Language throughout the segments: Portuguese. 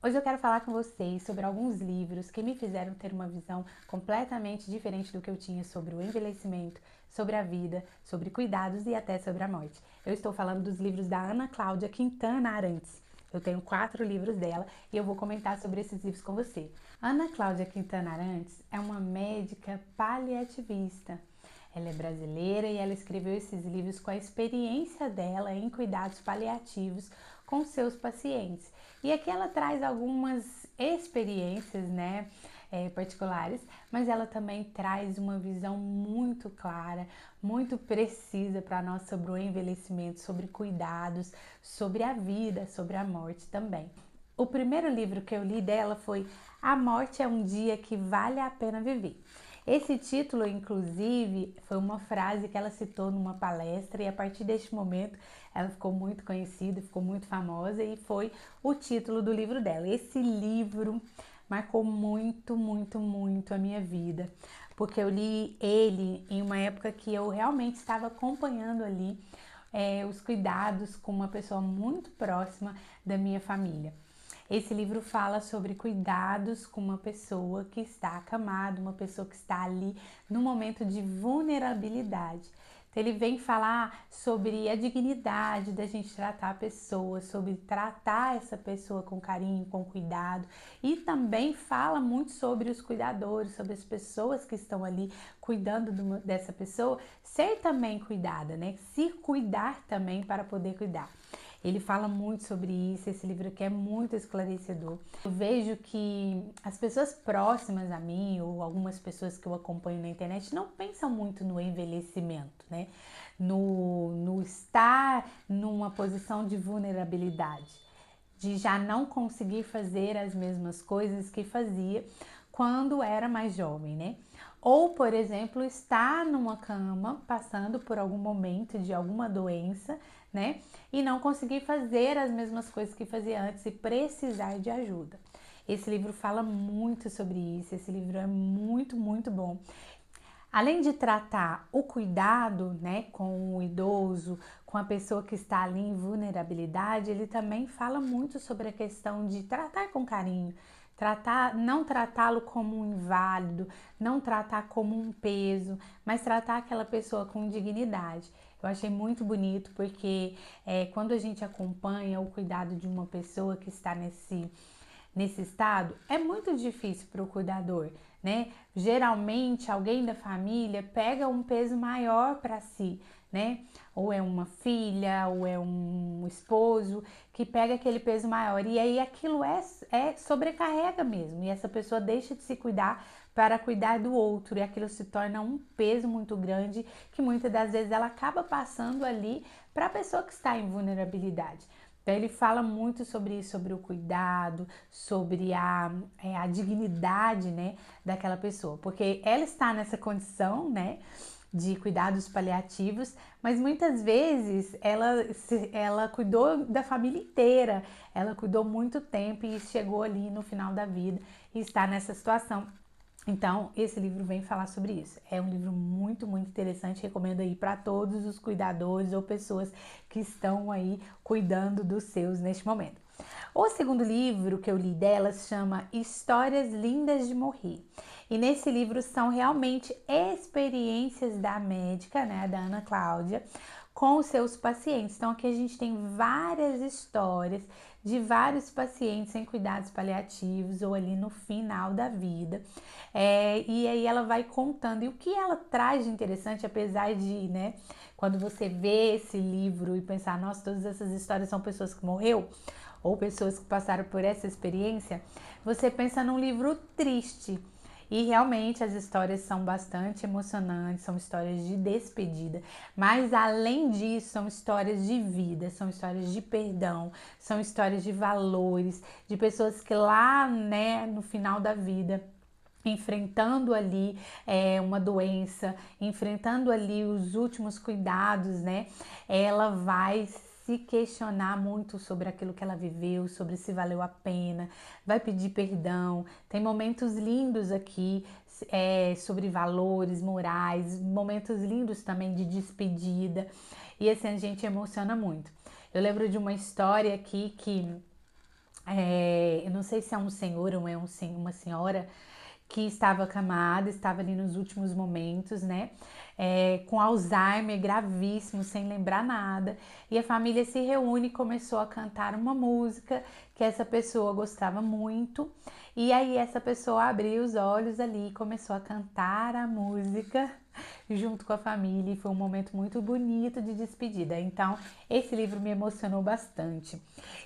Hoje eu quero falar com vocês sobre alguns livros que me fizeram ter uma visão completamente diferente do que eu tinha sobre o envelhecimento, sobre a vida, sobre cuidados e até sobre a morte. Eu estou falando dos livros da Ana Cláudia Quintana Arantes. Eu tenho 4 livros dela e eu vou comentar sobre esses livros com você. Ana Cláudia Quintana Arantes é uma médica paliativista. Ela é brasileira e ela escreveu esses livros com a experiência dela em cuidados paliativos com seus pacientes. E aqui ela traz algumas experiências, particulares, mas ela também traz uma visão muito clara, muito precisa para nós sobre o envelhecimento, sobre cuidados, sobre a vida, sobre a morte também. O primeiro livro que eu li dela foi A Morte é um Dia que Vale a Pena Viver. Esse título, inclusive, foi uma frase que ela citou numa palestra e a partir deste momento ela ficou muito conhecida, ficou muito famosa e foi o título do livro dela. Esse livro marcou muito, muito, muito a minha vida, porque eu li ele em uma época que eu realmente estava acompanhando ali os cuidados com uma pessoa muito próxima da minha família. Esse livro fala sobre cuidados com uma pessoa que está acamada, uma pessoa que está ali no momento de vulnerabilidade. Então, ele vem falar sobre a dignidade da gente tratar a pessoa, sobre tratar essa pessoa com carinho, com cuidado, e também fala muito sobre os cuidadores, sobre as pessoas que estão ali cuidando dessa pessoa, ser também cuidada, né? Se cuidar também para poder cuidar. Ele fala muito sobre isso, esse livro aqui é muito esclarecedor. Eu vejo que as pessoas próximas a mim, ou algumas pessoas que eu acompanho na internet, não pensam muito no envelhecimento, né? No estar numa posição de vulnerabilidade, de já não conseguir fazer as mesmas coisas que fazia quando era mais jovem, né? Ou, por exemplo, estar numa cama passando por algum momento de alguma doença, né? E não conseguir fazer as mesmas coisas que fazia antes e precisar de ajuda. Esse livro fala muito sobre isso, esse livro é muito, muito bom. Além de tratar o cuidado, né, com o idoso, com a pessoa que está ali em vulnerabilidade, ele também fala muito sobre a questão de tratar com carinho, não tratá-lo como um inválido, não tratar como um peso, mas tratar aquela pessoa com dignidade. Eu achei muito bonito porque quando a gente acompanha o cuidado de uma pessoa que está nesse estado, é muito difícil para o cuidador, né? Geralmente alguém da família pega um peso maior para si, né? Ou é uma filha, ou é um esposo que pega aquele peso maior e aí aquilo sobrecarrega mesmo e essa pessoa deixa de se cuidar para cuidar do outro e aquilo se torna um peso muito grande que muitas das vezes ela acaba passando ali para a pessoa que está em vulnerabilidade. Então ele fala muito sobre isso, sobre o cuidado, sobre a dignidade, né, daquela pessoa, porque ela está nessa condição, né, de cuidados paliativos, mas muitas vezes ela cuidou da família inteira, ela cuidou muito tempo e chegou ali no final da vida e está nessa situação. Então, esse livro vem falar sobre isso. É um livro muito, muito interessante. Recomendo aí para todos os cuidadores ou pessoas que estão aí cuidando dos seus neste momento. O segundo livro que eu li dela se chama Histórias Lindas de Morrer. E nesse livro são realmente experiências da médica, né, da Ana Cláudia, com os seus pacientes. Então aqui a gente tem várias histórias de vários pacientes em cuidados paliativos ou ali no final da vida. E aí ela vai contando. E o que ela traz de interessante, apesar de, né, quando você vê esse livro e pensar, nossa, todas essas histórias são pessoas que morreu ou pessoas que passaram por essa experiência, você pensa num livro triste. E realmente as histórias são bastante emocionantes, são histórias de despedida, mas além disso são histórias de vida, são histórias de perdão, são histórias de valores, de pessoas que lá, né, no final da vida, enfrentando ali uma doença, enfrentando ali os últimos cuidados, né, ela vai se questionar muito sobre aquilo que ela viveu, sobre se valeu a pena, vai pedir perdão. Tem momentos lindos aqui sobre valores morais, momentos lindos também de despedida, e assim a gente emociona muito. Eu lembro de uma história aqui que Eu não sei se é um senhor ou é uma senhora que estava acamada, estava ali nos últimos momentos, né? Com Alzheimer gravíssimo, sem lembrar nada. E a família se reúne e começou a cantar uma música que essa pessoa gostava muito. E aí essa pessoa abriu os olhos ali e começou a cantar a música junto com a família. E foi um momento muito bonito de despedida. Então, esse livro me emocionou bastante.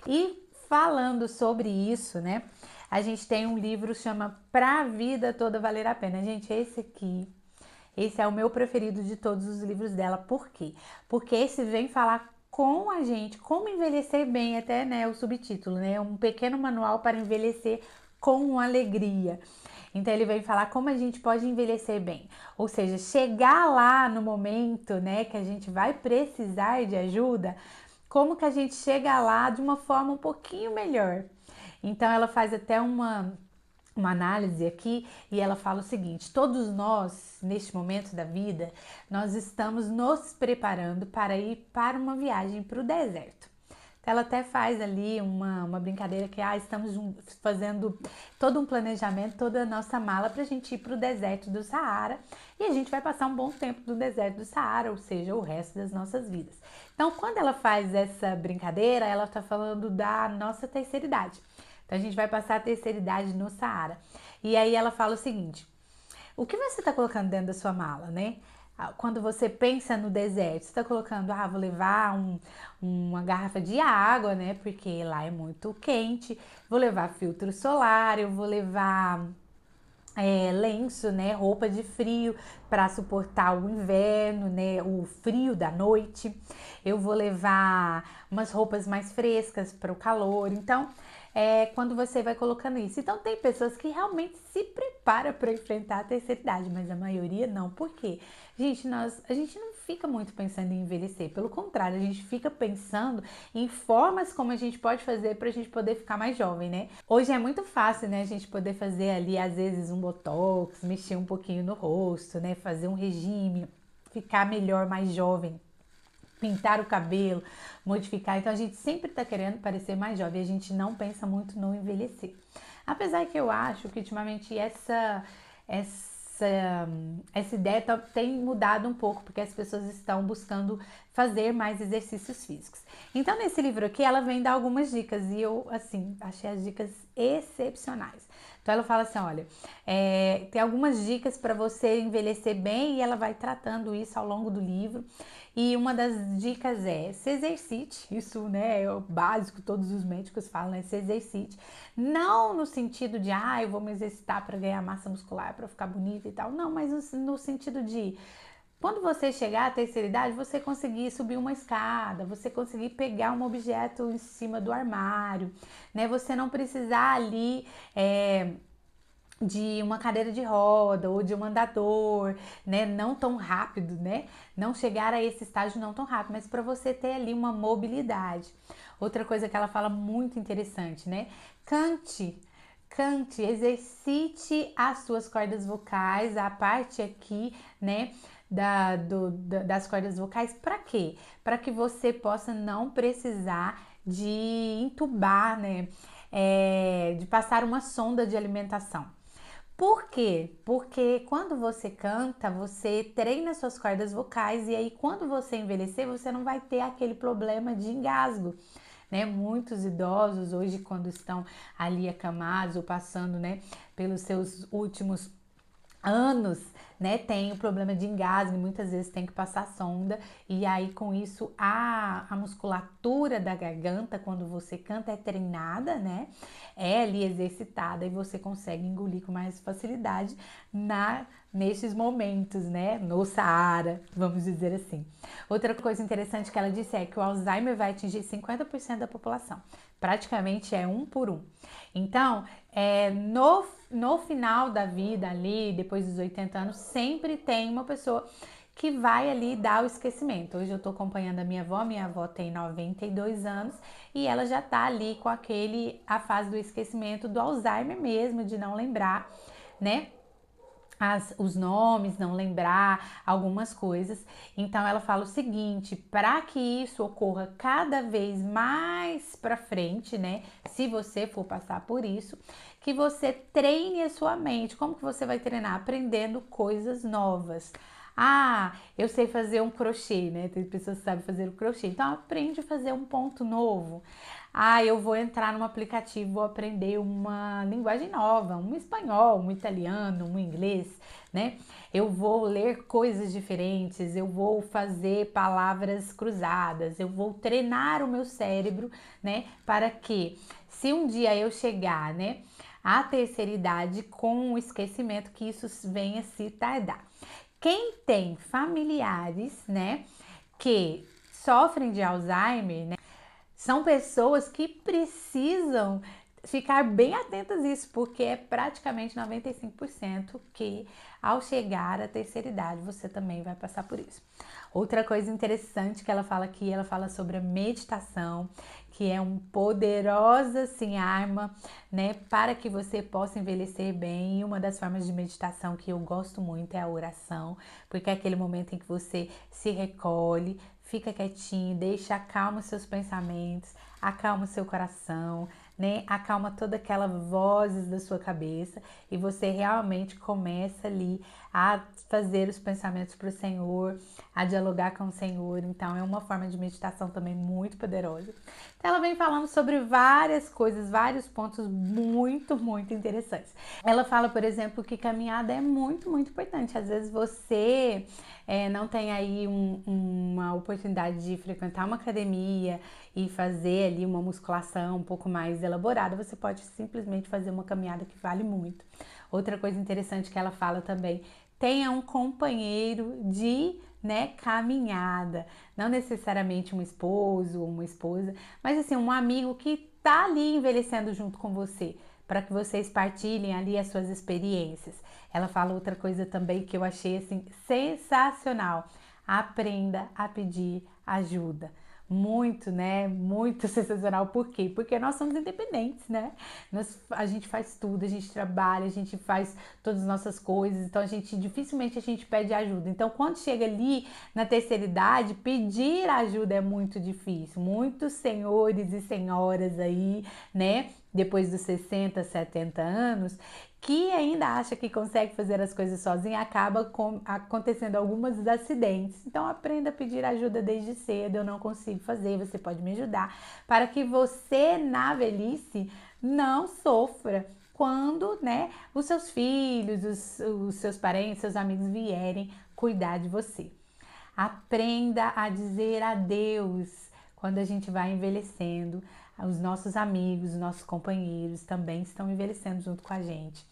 E falando sobre isso, né? A gente tem um livro que chama Pra Vida Toda Valer a Pena. Gente, esse é o meu preferido de todos os livros dela. Por quê? Porque esse vem falar com a gente como envelhecer bem, até, né, o subtítulo, né? Um pequeno manual para envelhecer com alegria. Então ele vem falar como a gente pode envelhecer bem, ou seja, chegar lá no momento, né, que a gente vai precisar de ajuda, como que a gente chega lá de uma forma um pouquinho melhor. Então ela faz até uma análise aqui e ela fala o seguinte: todos nós, neste momento da vida, nós estamos nos preparando para ir para uma viagem para o deserto. Então, ela até faz ali uma brincadeira que estamos fazendo todo um planejamento, toda a nossa mala para a gente ir para o deserto do Saara e a gente vai passar um bom tempo no deserto do Saara, ou seja, o resto das nossas vidas. Então, quando ela faz essa brincadeira, ela está falando da nossa terceira idade. Então, a gente vai passar a terceira idade no Saara. E aí ela fala o seguinte: o que você está colocando dentro da sua mala, né? Quando você pensa no deserto, você está colocando, vou levar uma garrafa de água, né? Porque lá é muito quente. Vou levar filtro solar, eu vou levar lenço, né? Roupa de frio para suportar o inverno, né? O frio da noite. Eu vou levar umas roupas mais frescas para o calor. Então, quando você vai colocando isso. Então, tem pessoas que realmente se preparam para enfrentar a terceira idade, mas a maioria não. Por quê? Gente, a gente não fica muito pensando em envelhecer. Pelo contrário, a gente fica pensando em formas como a gente pode fazer para a gente poder ficar mais jovem, né? Hoje é muito fácil, né? A gente poder fazer ali, às vezes, um botox, mexer um pouquinho no rosto, né? Fazer um regime, ficar melhor, mais jovem, pintar o cabelo, modificar. Então a gente sempre está querendo parecer mais jovem, a gente não pensa muito no envelhecer. Apesar que eu acho que ultimamente essa ideia tem mudado um pouco, porque as pessoas estão buscando fazer mais exercícios físicos. Então, nesse livro aqui, ela vem dar algumas dicas e eu, assim, achei as dicas excepcionais. Então, ela fala assim: olha, tem algumas dicas para você envelhecer bem e ela vai tratando isso ao longo do livro. E uma das dicas é: se exercite. Isso, né, é o básico, todos os médicos falam, né? Se exercite. Não no sentido de, eu vou me exercitar para ganhar massa muscular, para ficar bonita e tal. Não, mas no sentido de, quando você chegar à terceira idade, você conseguir subir uma escada, você conseguir pegar um objeto em cima do armário, né? Você não precisar ali de uma cadeira de roda ou de um andador, né? Não tão rápido, né? Não chegar a esse estágio não tão rápido, mas para você ter ali uma mobilidade. Outra coisa que ela fala muito interessante, né? Cante, exercite as suas cordas vocais, a parte aqui, né? Das cordas vocais, para quê? Para que você possa não precisar de entubar, né? De passar uma sonda de alimentação. Por quê? Porque quando você canta, você treina suas cordas vocais e aí quando você envelhecer, você não vai ter aquele problema de engasgo, né? Muitos idosos hoje, quando estão ali acamados ou passando, né, pelos seus últimos anos, né, tem o problema de engasgo, muitas vezes tem que passar sonda e aí com isso a musculatura da garganta quando você canta é treinada, né, é ali exercitada e você consegue engolir com mais facilidade nesses momentos, né, no Saara, vamos dizer assim. Outra coisa interessante que ela disse é que o Alzheimer vai atingir 50% da população, praticamente é um por um. Então, no final da vida ali, depois dos 80 anos, sempre tem uma pessoa que vai ali dar o esquecimento. Hoje eu tô acompanhando a minha avó tem 92 anos e ela já tá ali com a fase do esquecimento, do Alzheimer mesmo, de não lembrar, né? os nomes, não lembrar algumas coisas. Então ela fala o seguinte: para que isso ocorra cada vez mais para frente, né? Se você for passar por isso, que você treine a sua mente. Como que você vai treinar? Aprendendo coisas novas. Ah, eu sei fazer um crochê, né? Tem pessoas que sabem fazer o crochê. Então aprende a fazer um ponto novo. Ah, eu vou entrar num aplicativo, vou aprender uma linguagem nova, um espanhol, um italiano, um inglês, né? Eu vou ler coisas diferentes, eu vou fazer palavras cruzadas, eu vou treinar o meu cérebro, né? Para que, se um dia eu chegar, né, à terceira idade com o esquecimento, que isso venha se tardar. Quem tem familiares, né, que sofrem de Alzheimer, né, são pessoas que precisam ficar bem atentas a isso, porque é praticamente 95% que ao chegar à terceira idade você também vai passar por isso. Outra coisa interessante que ela fala aqui, ela fala sobre a meditação, que é uma poderosa assim, arma, né, para que você possa envelhecer bem. E uma das formas de meditação que eu gosto muito é a oração, porque é aquele momento em que você se recolhe, fica quietinho, deixa, acalma os seus pensamentos, acalma o seu coração, né? Acalma toda aquela vozes da sua cabeça e você realmente começa ali a fazer os pensamentos para o Senhor, a dialogar com o Senhor. Então é uma forma de meditação também muito poderosa. Então ela vem falando sobre várias coisas, vários pontos muito interessantes. Ela fala, por exemplo, que caminhada é muito importante. Às vezes você não tem aí uma oportunidade de frequentar uma academia e fazer ali uma musculação um pouco mais elaborada, você pode simplesmente fazer uma caminhada que vale muito. Outra coisa interessante que ela fala também, tenha um companheiro de, né, caminhada, não necessariamente um esposo ou uma esposa, mas assim, um amigo que tá ali envelhecendo junto com você, para que vocês partilhem ali as suas experiências. Ela fala outra coisa também que eu achei assim sensacional. Aprenda a pedir ajuda. Muito, né? Muito sensacional. Por quê? Porque nós somos independentes, né? A gente faz tudo, a gente trabalha, a gente faz todas as nossas coisas, então dificilmente a gente pede ajuda. Então, quando chega ali na terceira idade, pedir ajuda é muito difícil. Muitos senhores e senhoras aí, né? Depois dos 60, 70 anos, que ainda acha que consegue fazer as coisas sozinha, acaba acontecendo alguns acidentes. Então aprenda a pedir ajuda desde cedo. Eu não consigo fazer, você pode me ajudar, para que você na velhice não sofra quando, né, os seus filhos, os seus parentes, seus amigos vierem cuidar de você. Aprenda a dizer adeus quando a gente vai envelhecendo. Os nossos amigos, os nossos companheiros também estão envelhecendo junto com a gente.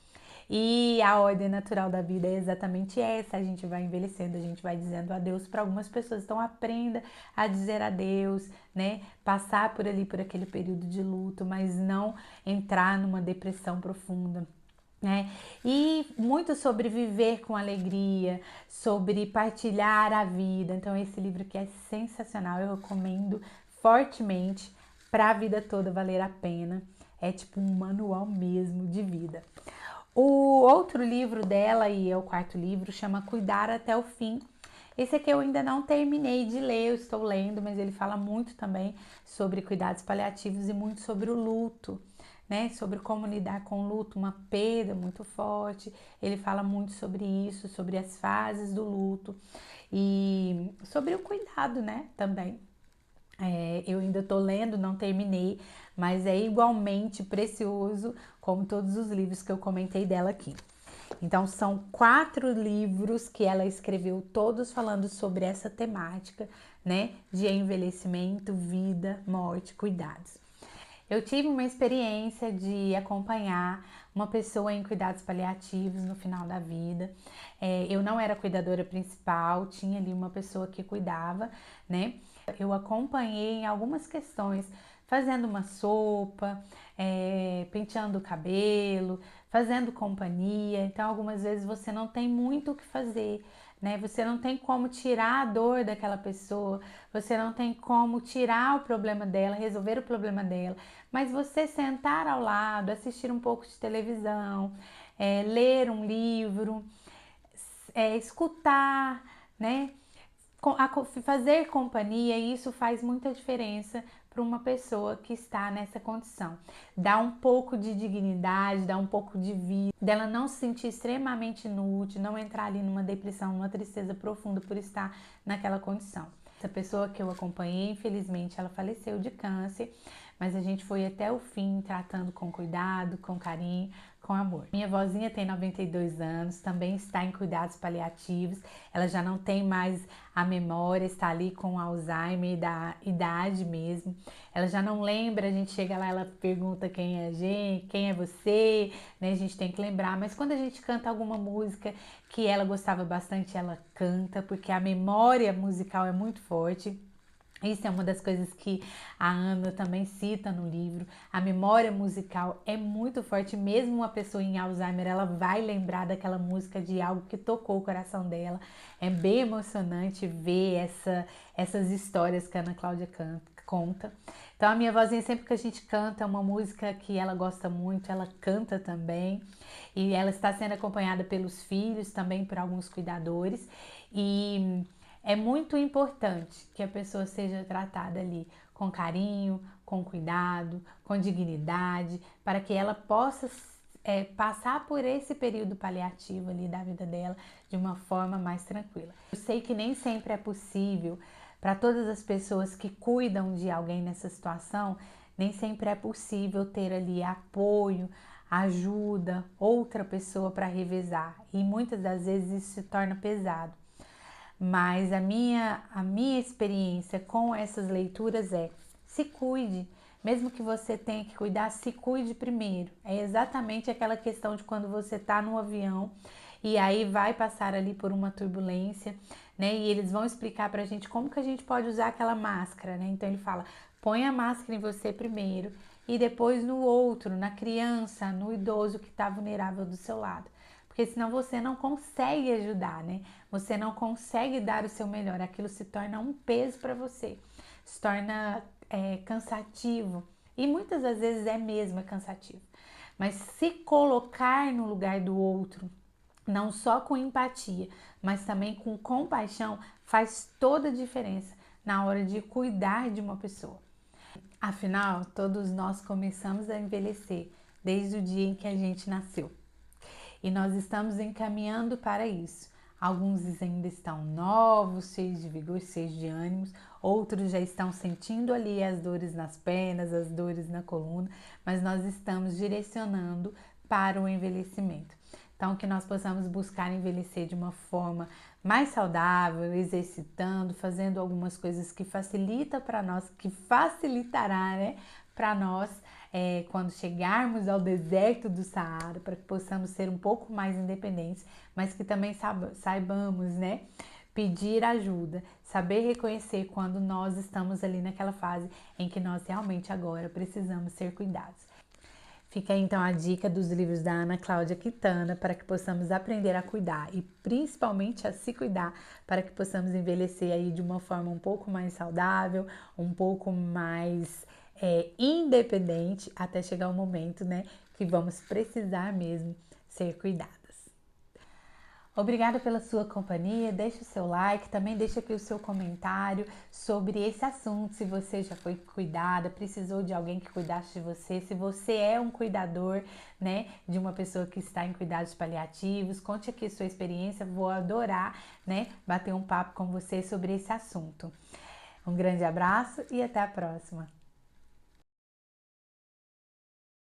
E a ordem natural da vida é exatamente essa: a gente vai envelhecendo, a gente vai dizendo adeus para algumas pessoas. Então aprenda a dizer adeus, né? Passar por ali, por aquele período de luto, mas não entrar numa depressão profunda. Né? E muito sobre viver com alegria, sobre partilhar a vida. Então esse livro aqui é sensacional, eu recomendo fortemente, para a vida toda valer a pena. É tipo um manual mesmo de vida. O outro livro dela, e é o quarto livro, chama Cuidar até o Fim. Esse aqui eu ainda não terminei de ler, eu estou lendo, mas ele fala muito também sobre cuidados paliativos e muito sobre o luto, né? Sobre como lidar com o luto, uma perda muito forte. Ele fala muito sobre isso, sobre as fases do luto e sobre o cuidado, né? Também. Eu ainda estou lendo, não terminei, mas é igualmente precioso como todos os livros que eu comentei dela aqui. Então, são 4 livros que ela escreveu, todos falando sobre essa temática, né, de envelhecimento, vida, morte, cuidados. Eu tive uma experiência de acompanhar uma pessoa em cuidados paliativos no final da vida. Eu não era cuidadora principal, tinha ali uma pessoa que cuidava, né? Eu acompanhei em algumas questões, fazendo uma sopa, penteando o cabelo, fazendo companhia. Então, algumas vezes você não tem muito o que fazer, né? Você não tem como tirar a dor daquela pessoa, você não tem como tirar o problema dela, resolver o problema dela, mas você sentar ao lado, assistir um pouco de televisão, ler um livro, escutar, né? Fazer companhia, e isso faz muita diferença para uma pessoa que está nessa condição. Dá um pouco de dignidade, dá um pouco de vida, dela não se sentir extremamente inútil, não entrar ali numa depressão, numa tristeza profunda por estar naquela condição. Essa pessoa que eu acompanhei, infelizmente, ela faleceu de câncer, mas a gente foi até o fim, tratando com cuidado, com carinho, com amor. Minha vozinha tem 92 anos, também está em cuidados paliativos, ela já não tem mais a memória, está ali com Alzheimer da idade mesmo, ela já não lembra, a gente chega lá, ela pergunta quem é a gente, quem é você, né? A gente tem que lembrar, mas quando a gente canta alguma música que ela gostava bastante, ela canta, porque a memória musical é muito forte. Isso é uma das coisas que a Ana também cita no livro. A memória musical é muito forte, mesmo uma pessoa em Alzheimer, ela vai lembrar daquela música, de algo que tocou o coração dela. É bem emocionante ver essas histórias que a Ana Cláudia conta. Então a minha vozinha, sempre que a gente canta uma música que ela gosta muito, ela canta também. E ela está sendo acompanhada pelos filhos, também por alguns cuidadores. E é muito importante que a pessoa seja tratada ali com carinho, com cuidado, com dignidade, para que ela possa passar por esse período paliativo ali da vida dela de uma forma mais tranquila. Eu sei que nem sempre é possível para todas as pessoas que cuidam de alguém nessa situação, nem sempre é possível ter ali apoio, ajuda, outra pessoa para revezar, e muitas das vezes isso se torna pesado. Mas a minha experiência com essas leituras é: se cuide, mesmo que você tenha que cuidar, se cuide primeiro. É exatamente aquela questão de quando você está no avião e aí vai passar ali por uma turbulência, né? E eles vão explicar pra gente como que a gente pode usar aquela máscara, né? Então ele fala: põe a máscara em você primeiro e depois no outro, na criança, no idoso que está vulnerável do seu lado. Porque senão você não consegue ajudar, né? Você não consegue dar o seu melhor, aquilo se torna um peso para você, se torna cansativo, e muitas das vezes é mesmo cansativo. Mas se colocar no lugar do outro, não só com empatia, mas também com compaixão, faz toda a diferença na hora de cuidar de uma pessoa. Afinal, todos nós começamos a envelhecer desde o dia em que a gente nasceu. E nós estamos encaminhando para isso. Alguns ainda estão novos, cheios de vigor, cheios de ânimos, outros já estão sentindo ali as dores nas pernas, as dores na coluna, mas nós estamos direcionando para o envelhecimento. Então, que nós possamos buscar envelhecer de uma forma mais saudável, exercitando, fazendo algumas coisas que facilita para nós, que facilitará, né, para nós quando chegarmos ao deserto do Saara, para que possamos ser um pouco mais independentes, mas que também saibamos, né, pedir ajuda, saber reconhecer quando nós estamos ali naquela fase em que nós realmente agora precisamos ser cuidados. Fica aí então a dica dos livros da Ana Cláudia Quintana para que possamos aprender a cuidar e principalmente a se cuidar, para que possamos envelhecer aí de uma forma um pouco mais saudável, um pouco mais independente, até chegar o momento, né, que vamos precisar mesmo ser cuidadas. Obrigada pela sua companhia, deixa o seu like, também deixa aqui o seu comentário sobre esse assunto, se você já foi cuidada, precisou de alguém que cuidasse de você, se você é um cuidador, né, de uma pessoa que está em cuidados paliativos, conte aqui a sua experiência, vou adorar, né, bater um papo com você sobre esse assunto. Um grande abraço e até a próxima!